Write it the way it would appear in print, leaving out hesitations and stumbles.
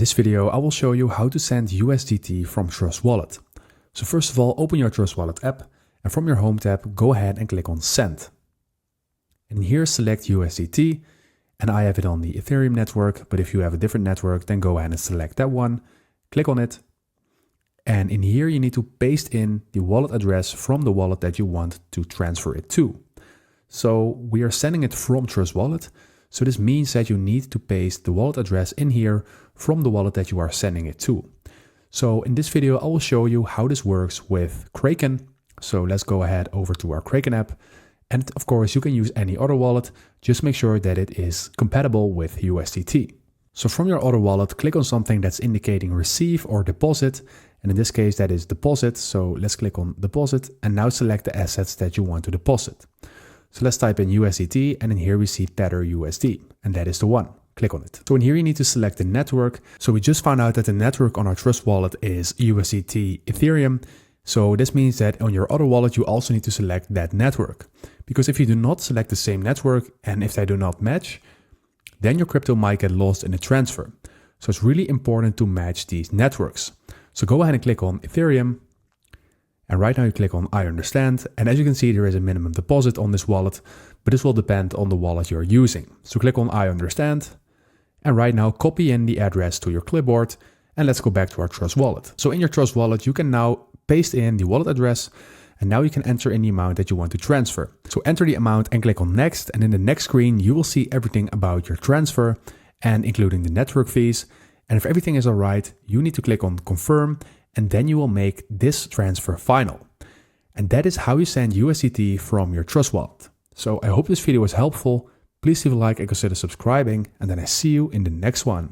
this video, I will show you how to send USDT from Trust Wallet. So first of all, open your Trust Wallet app and from your Home tab, go ahead and click on Send. And here select USDT, and I have it on the Ethereum network, but if you have a different network, then go ahead and select that one, click on it. And in here, you need to paste in the wallet address from the wallet that you want to transfer it to. So we are sending it from Trust Wallet. So this means that you need to paste the wallet address in here from the wallet that you are sending it to. So in this video, I will show you how this works with Kraken. So let's go ahead over to our Kraken app. And of course, you can use any other wallet. Just make sure that it is compatible with USDT. So from your other wallet, click on something that's indicating receive or deposit. And in this case, that is deposit. So let's click on deposit and now select the assets that you want to deposit. So let's type in USDT, and in here we see Tether USD, and that is the one. Click on it. So in here you need to select the network. So we just found out that the network on our Trust Wallet is USDT Ethereum. So this means that on your other wallet, you also need to select that network. Because if you do not select the same network, and if they do not match, then your crypto might get lost in the transfer. So it's really important to match these networks. So go ahead and click on Ethereum. And right now you click on I understand. And as you can see, there is a minimum deposit on this wallet, but this will depend on the wallet you're using. So click on I understand. And right now copy in the address to your clipboard. And let's go back to our Trust Wallet. So in your Trust Wallet, you can now paste in the wallet address. And now you can enter in the amount that you want to transfer. So enter the amount and click on next. And in the next screen, you will see everything about your transfer and including the network fees. And if everything is all right, you need to click on confirm. And then you will make this transfer final. And that is how you send USDT from your Trust Wallet. So I hope this video was helpful. Please leave a like and consider subscribing. And then I see you in the next one.